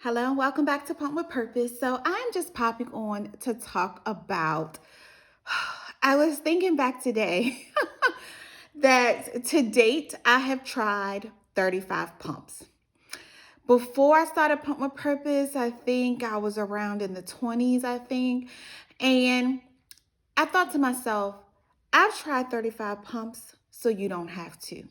Hello, and welcome back to Pump with Purpose. So, I'm just popping on to talk about. I was thinking back today that to date, I have tried 35 pumps. Before I started Pump with Purpose, I think I was around in the 20s, I think. And I thought to myself, I've tried 35 pumps, so you don't have to.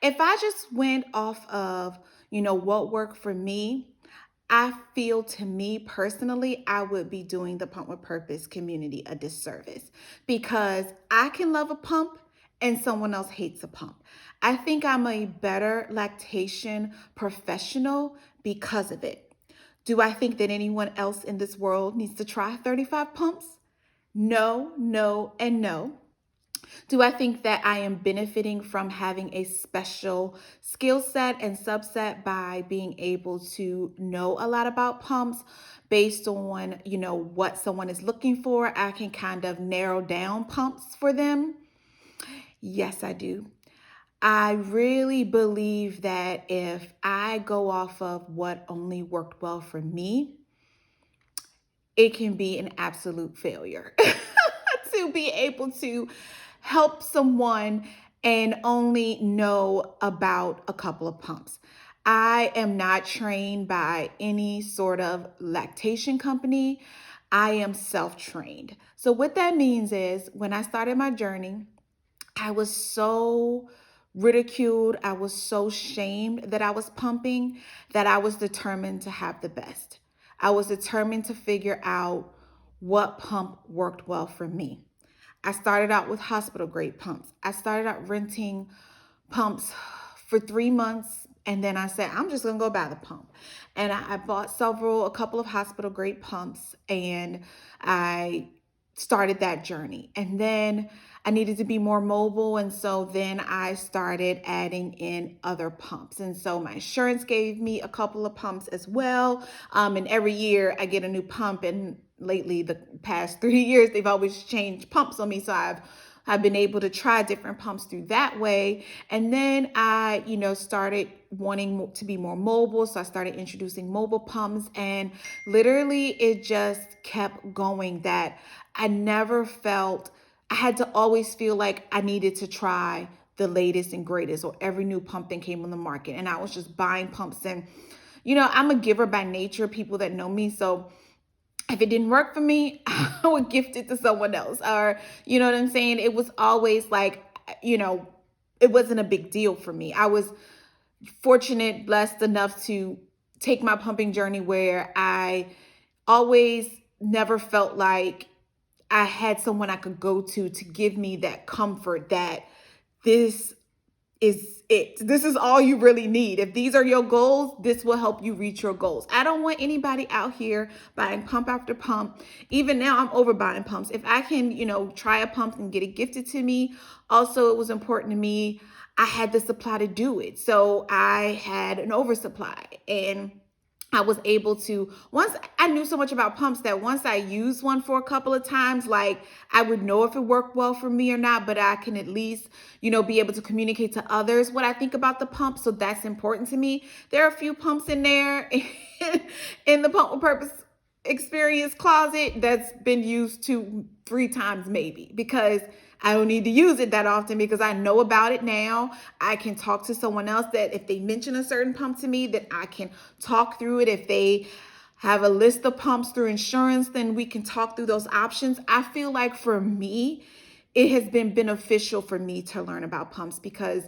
If I just went off of, what worked for me, I feel to me personally, I would be doing the Pump with Purpose community a disservice because I can love a pump and someone else hates a pump. I think I'm a better lactation professional because of it. Do I think that anyone else in this world needs to try 35 pumps? No, no, and no. Do I think that I am benefiting from having a special skill set and subset by being able to know a lot about pumps based on, what someone is looking for? I can kind of narrow down pumps for them. Yes, I do. I really believe that if I go off of what only worked well for me, it can be an absolute failure to be able to help someone and only know about a couple of pumps. I am not trained by any sort of lactation company. I am self trained. So, what that means is when I started my journey, I was so ridiculed, I was so shamed that I was pumping that I was determined to have the best. I was determined to figure out what pump worked well for me. I started out with hospital grade pumps. I started out renting pumps for 3 months. And then I said, I'm just going to go buy the pump. And I bought a couple of hospital grade pumps, and I started that journey. And then I needed to be more mobile. And so then I started adding in other pumps. And so my insurance gave me a couple of pumps as well. And every year I get a new pump. And lately, the past 3 years, they've always changed pumps on me. So I've been able to try different pumps through that way. And then I, started wanting to be more mobile. So I started introducing mobile pumps, and literally it just kept going that I never felt, I had to always feel like I needed to try the latest and greatest or every new pump that came on the market. And I was just buying pumps. And, I'm a giver by nature, people that know me. So if it didn't work for me, I would gift it to someone else. Or, you know what I'm saying? It was always like, you know, it wasn't a big deal for me. I was fortunate, blessed enough to take my pumping journey where I always never felt like I had someone I could go to give me that comfort that this is it. This is all you really need. If these are your goals, this will help you reach your goals. I don't want anybody out here buying pump after pump. Even now, I'm over buying pumps. If I can, try a pump and get it gifted to me. Also, it was important to me. I had the supply to do it. So I had an oversupply. And I was able to, once I knew so much about pumps that once I used one for a couple of times, like I would know if it worked well for me or not, but I can at least, be able to communicate to others what I think about the pump. So that's important to me. There are a few pumps in there in the Pump with Purpose experience closet that's been used 2, 3 times maybe because I don't need to use it that often because I know about it now. I can talk to someone else that if they mention a certain pump to me, that I can talk through it. If they have a list of pumps through insurance, then we can talk through those options. I feel like for me, it has been beneficial for me to learn about pumps because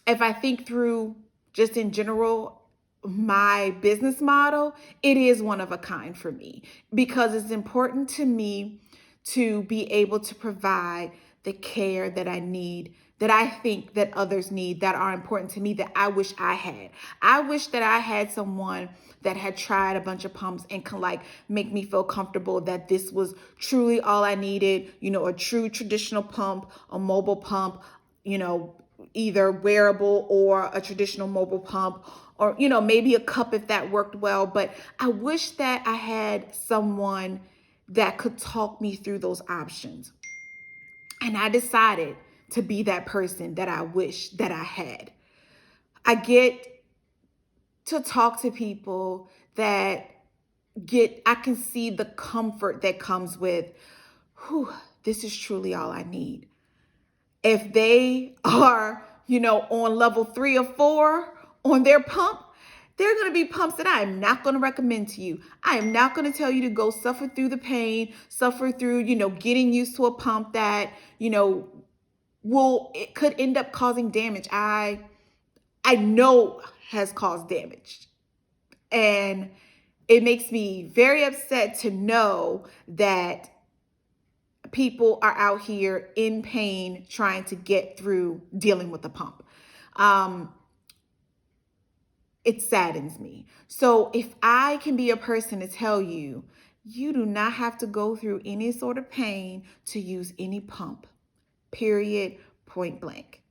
if I think through just in general, my business model, it is one of a kind for me because it's important to me to be able to provide the care that I need, that I think that others need, that are important to me, that I wish I had. I wish that I had someone that had tried a bunch of pumps and can like make me feel comfortable that this was truly all I needed, a true traditional pump, a mobile pump, you know, either wearable or a traditional mobile pump or maybe a cup if that worked well. But I wish that I had someone that could talk me through those options, and I decided to be that person that I wish that I had. I get to talk to people that I can see the comfort that comes with, whew, this is truly all I need. If they are, on level 3 or 4 on their pump, there are going to be pumps that I am not going to recommend to you. I am not going to tell you to go suffer through the pain, suffer through, getting used to a pump that, it could end up causing damage. I know has caused damage. And it makes me very upset to know that people are out here in pain trying to get through dealing with the pump. It saddens me. So if I can be a person to tell you, you do not have to go through any sort of pain to use any pump, period, point blank.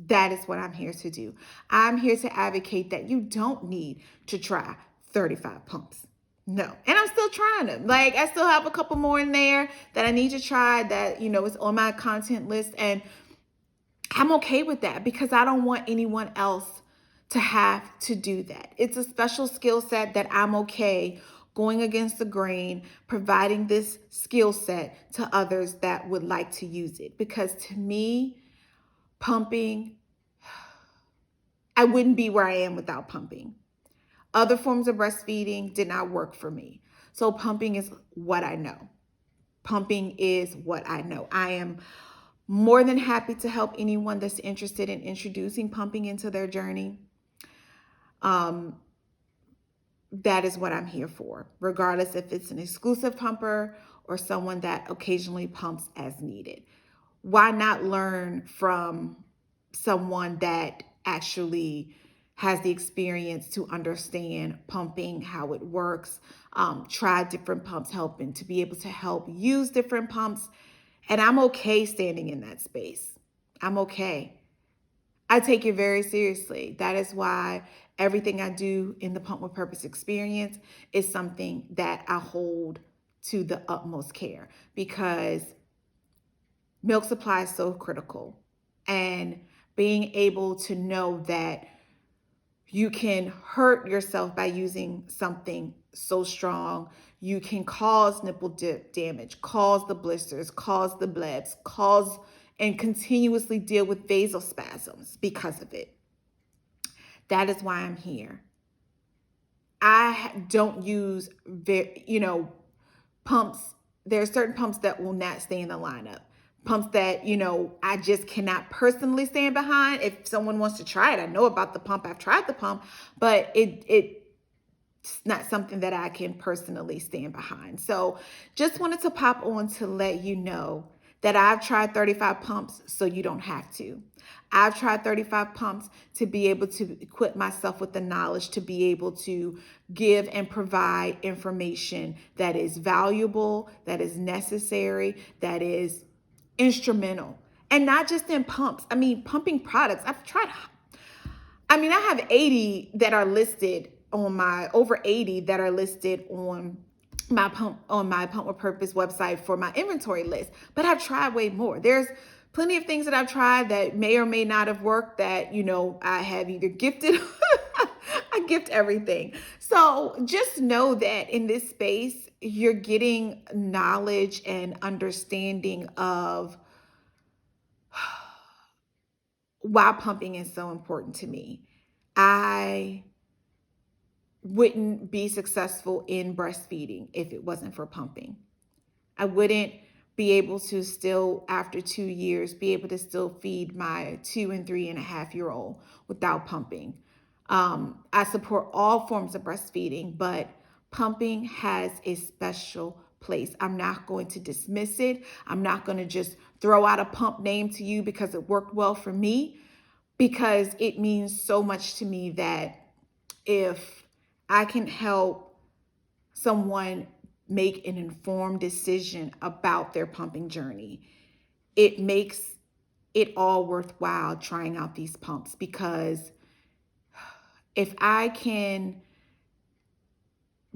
That is what I'm here to do. I'm here to advocate that you don't need to try 35 pumps. No. And I'm still trying them. Like, I still have a couple more in there that I need to try that, is on my content list. And I'm okay with that because I don't want anyone else to have to do that. It's a special skill set that I'm okay going against the grain, providing this skill set to others that would like to use it. Because to me, pumping, I wouldn't be where I am without pumping. Other forms of breastfeeding did not work for me. So pumping is what I know. Pumping is what I know. I am more than happy to help anyone that's interested in introducing pumping into their journey. That is what I'm here for, regardless if it's an exclusive pumper or someone that occasionally pumps as needed. Why not learn from someone that actually has the experience to understand pumping, how it works, try different pumps, helping to be able to help use different pumps. And I'm okay standing in that space. I'm okay. I take it very seriously. That is why everything I do in the Pump with Purpose experience is something that I hold to the utmost care, because milk supply is so critical. And being able to know that you can hurt yourself by using something so strong. You can cause nipple dip damage, cause the blisters, cause the blebs, and continuously deal with vasospasms because of it. That is why I'm here. I don't use, pumps. There are certain pumps that will not stay in the lineup. Pumps that, I just cannot personally stand behind. If someone wants to try it, I know about the pump. I've tried the pump, but it's not something that I can personally stand behind. So just wanted to pop on to let you know that I've tried 35 pumps so you don't have to. I've tried 35 pumps to be able to equip myself with the knowledge to be able to give and provide information that is valuable, that is necessary, that is instrumental. And not just in pumps. I mean, pumping products. I have 80 that are listed on over 80 that are listed on my Pump with Purpose website for my inventory list. But I've tried way more. There's plenty of things that I've tried that may or may not have worked that, I have either gifted. I gift everything. So just know that in this space, you're getting knowledge and understanding of why pumping is so important to me. I wouldn't be successful in breastfeeding if it wasn't for pumping. I wouldn't be able to still, after 2 years, be able to still feed my 2 and 3.5-year-old without pumping. I support all forms of breastfeeding, but pumping has a special place. I'm not going to dismiss it. I'm not going to just throw out a pump name to you because it worked well for me, because it means so much to me that if I can help someone make an informed decision about their pumping journey, it makes it all worthwhile trying out these pumps. Because if I can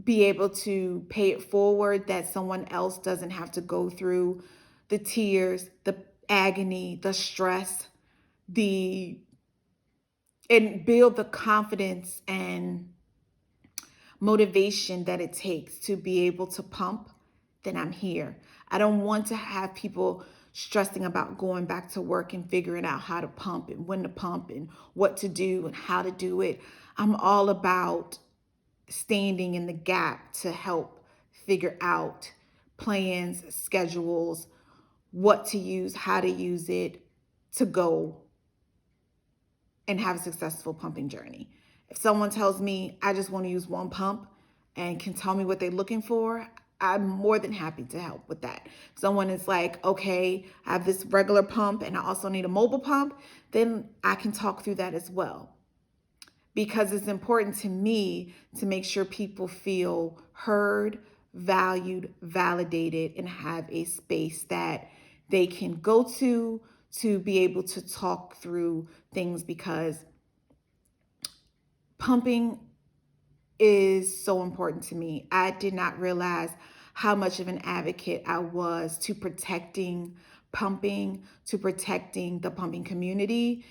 be able to pay it forward, that someone else doesn't have to go through the tears, the agony, the stress, and build the confidence and motivation that it takes to be able to pump, then I'm here. I don't want to have people stressing about going back to work and figuring out how to pump and when to pump and what to do and how to do it. I'm all about standing in the gap to help figure out plans, schedules, what to use, how to use it to go and have a successful pumping journey. If someone tells me I just want to use one pump and can tell me what they're looking for, I'm more than happy to help with that. If someone is like, okay, I have this regular pump and I also need a mobile pump, then I can talk through that as well. Because it's important to me to make sure people feel heard, valued, validated, and have a space that they can go to be able to talk through things, because pumping is so important to me. I did not realize how much of an advocate I was to protecting pumping, to protecting the pumping community.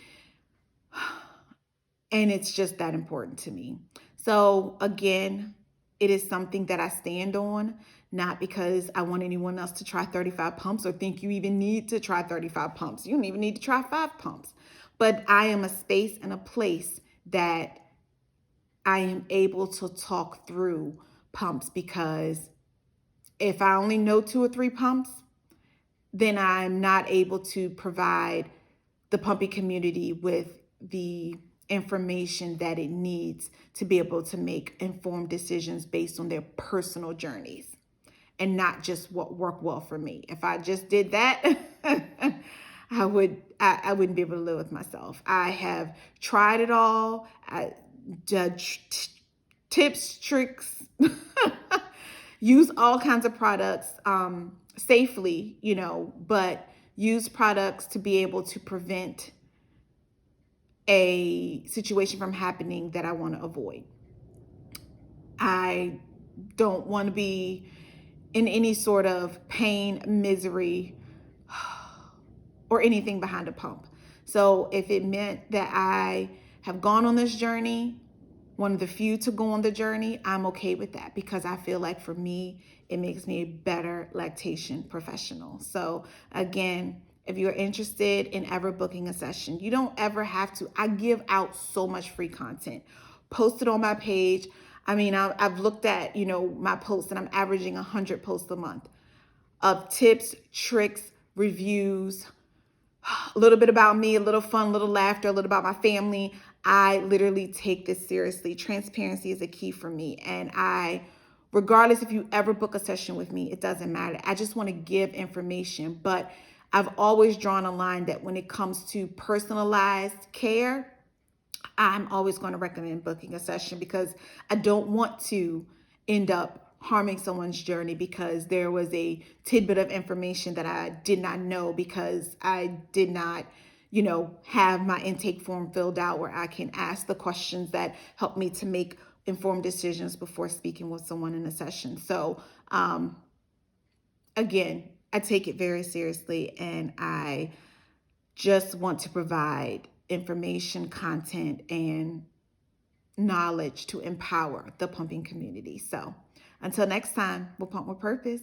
And it's just that important to me. So again, it is something that I stand on, not because I want anyone else to try 35 pumps or think you even need to try 35 pumps. You don't even need to try 5 pumps. But I am a space and a place that I am able to talk through pumps, because if I only know 2 or 3 pumps, then I'm not able to provide the pumping community with the information that it needs to be able to make informed decisions based on their personal journeys and not just what worked well for me. If I just did that, I wouldn't be able to live with myself. I have tried it all. I judge tips, tricks, use all kinds of products safely, but use products to be able to prevent a situation from happening that I want to avoid. I don't want to be in any sort of pain, misery, or anything behind a pump. So if it meant that I have gone on this journey, one of the few to go on the journey, I'm okay with that, because I feel like for me, it makes me a better lactation professional. So again, if you're interested in ever booking a session, you don't ever have to. I give out so much free content. Post it on my page. I mean, I've looked at, my posts, and I'm averaging 100 posts a month of tips, tricks, reviews, a little bit about me, a little fun, a little laughter, a little about my family. I literally take this seriously. Transparency is a key for me. And regardless if you ever book a session with me, it doesn't matter. I just want to give information. But I've always drawn a line that when it comes to personalized care, I'm always going to recommend booking a session, because I don't want to end up harming someone's journey because there was a tidbit of information that I did not know, because I did not, have my intake form filled out where I can ask the questions that help me to make informed decisions before speaking with someone in a session. So, again, I take it very seriously, and I just want to provide information, content, and knowledge to empower the pumping community. So until next time, we'll pump with purpose.